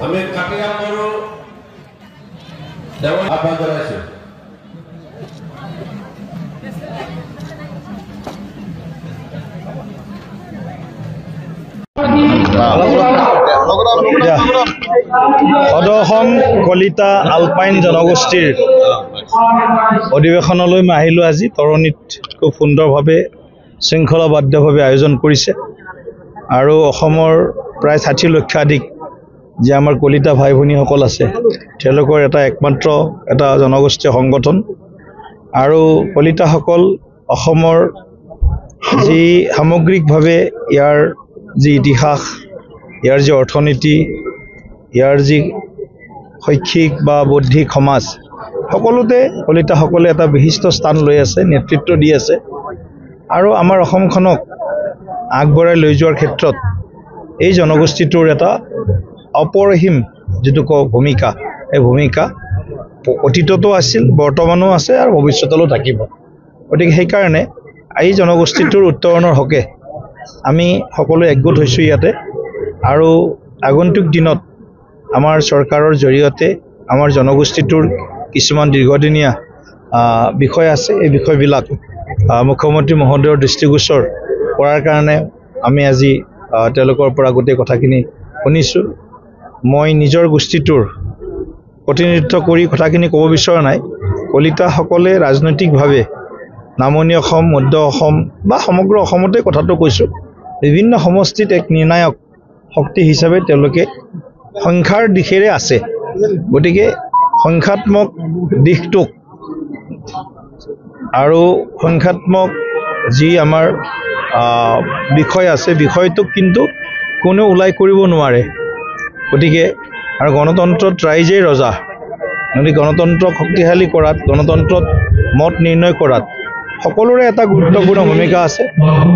আমি কাটিয়া কৰো দেৱ আহ্বান জনাইছো সদসং কলিতা আলপাইন জনগোষ্ঠীৰ অধিৱেশনলৈ মই আহিলোঁ। আজি তৰণীত খুব সুন্দৰভাৱে শৃংখলাবদ্ধভাৱে আয়োজন কৰিছে আৰু অসমৰ প্ৰায় 60 লক্ষাধিক যে আমাৰ কলিতা ভাই ভনীসকল আছে তেওঁলোকৰ এটা একমাত্ৰ এটা জনগোষ্ঠীয় সংগঠন আৰু কলিতাসকল অসমৰ যি সামগ্ৰিকভাৱে ইয়াৰ যি ইতিহাস ইয়াৰ যি অৰ্থনীতি ইয়াৰ যি শৈক্ষিক বা বৌদ্ধিক সমাজ সকলোতে কলিতাসকলে এটা বিশিষ্ট স্থান লৈ আছে, নেতৃত্ব দি আছে আৰু আমাৰ অসমখনক আগবঢ়াই লৈ যোৱাৰ ক্ষেত্ৰত এই জনগোষ্ঠীটোৰ এটা অপৰিসীম যিটো ভূমিকা, এই ভূমিকা অতীততো আছিল, বৰ্তমানো আছে আৰু ভৱিষ্যতলৈও থাকিব। গতিকে সেইকাৰণে এই জনগোষ্ঠীটোৰ উত্তৰণৰ হকে আমি সকলোৱে একগোট হৈছোঁ ইয়াতে আৰু আগন্তুক দিনত আমাৰ চৰকাৰৰ জৰিয়তে আমাৰ জনগোষ্ঠীটোৰ কিছুমান দীৰ্ঘদিনীয়া বিষয় আছে। এই বিষয়বিলাক মুখ্যমন্ত্ৰী মহোদয়ৰ দৃষ্টিগোচৰ কৰাৰ কাৰণে আমি আজি তেওঁলোকৰ পৰা গোটেই কথাখিনি শুনিছোঁ। মই নিজৰ গোষ্ঠীটোৰ প্ৰতিনিধিত্ব কৰি কথাখিনি ক'ব বিচৰা নাই। কলিতাসকলে ৰাজনৈতিকভাৱে নামনি অসম, মধ্য অসম বা সমগ্ৰ অসমতে কথাটো কৈছোঁ, বিভিন্ন সমষ্টিত এক নিৰ্ণায়ক শক্তি হিচাপে তেওঁলোকে সংখ্যাৰ দিশেৰে আছে। গতিকে সংখ্যাত্মক দিশটোক আৰু সংখ্যাত্মক যি আমাৰ বিষয় আছে বিষয়টোক কিন্তু কোনেও ওলাই কৰিব নোৱাৰে। গতিকে আৰু গণতন্ত্ৰত ৰাইজেই ৰজা, গতিকে গণতন্ত্ৰক শক্তিশালী কৰাত, গণতন্ত্ৰত মত নিৰ্ণয় কৰাত সকলোৰে এটা গুৰুত্বপূৰ্ণ ভূমিকা আছে,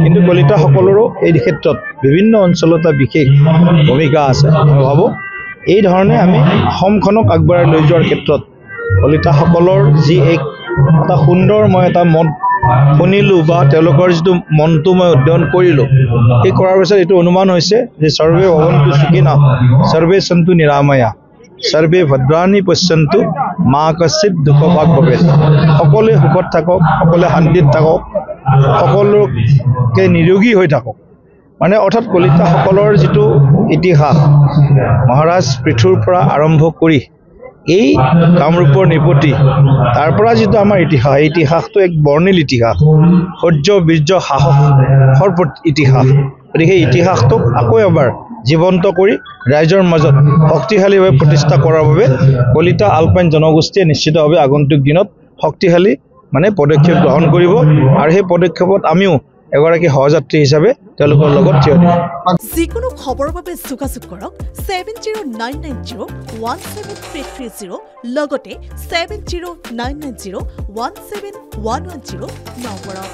কিন্তু কলিতাসকলৰো এই ক্ষেত্ৰত বিভিন্ন অঞ্চলত এটা বিশেষ ভূমিকা আছে। মই ভাবোঁ এই ধৰণে আমি অসমখনক আগবঢ়াই লৈ যোৱাৰ ক্ষেত্ৰত কলিতাসকলৰ যি এটা সুন্দৰ মই এটা মত শুনিলোঁ বা তেওঁলোকৰ যিটো মনটো মই অধ্যয়ন কৰিলোঁ, সেই কৰাৰ পিছত এইটো অনুমান হৈছে যে সৰ্বে ভৱন্তু সুখিনঃ সৰ্বে সন্তু নিৰাময়া সৰ্বে ভদ্ৰাণি পশ্যন্তু মা কশ্চিৎ দুঃখভাগ ভৱেৎ। সকলোৱে সুখত থাকক, সকলোৱে শান্তিত থাকক, সকলোকে নিৰোগী হৈ থাকক। মানে অৰ্থাৎ কলিতাসকলৰ যিটো ইতিহাস মহাৰাজ পৃথুৰ পৰা আৰম্ভ কৰি এই কামৰূপৰ নিপতি তাৰ পৰা যিটো আমাৰ ইতিহাস, এই ইতিহাসটো এক বৰ্ণিল ইতিহাস, শৌৰ্য বীৰ্য সাহসৰ ইতিহাস। গতিকে সেই ইতিহাসটোক আকৌ এবাৰ জীৱন্ত কৰি ৰাইজৰ মাজত শক্তিশালীভাৱে প্ৰতিষ্ঠা কৰাৰ বাবে কলিতা আলপাইন জনগোষ্ঠীয়ে নিশ্চিতভাৱে আগন্তুক দিনত শক্তিশালী পদক্ষেপ গ্ৰহণ কৰিব আৰু সেই পদক্ষেপত আমিও এগৰাকী সহযাত্ৰী হিচাপে তেওঁলোকৰ লগত থিয় দিম। যিকোনো খবৰৰ বাবে যোগাযোগ কৰক 7099017330 লগতে 7099017110 নম্বৰত।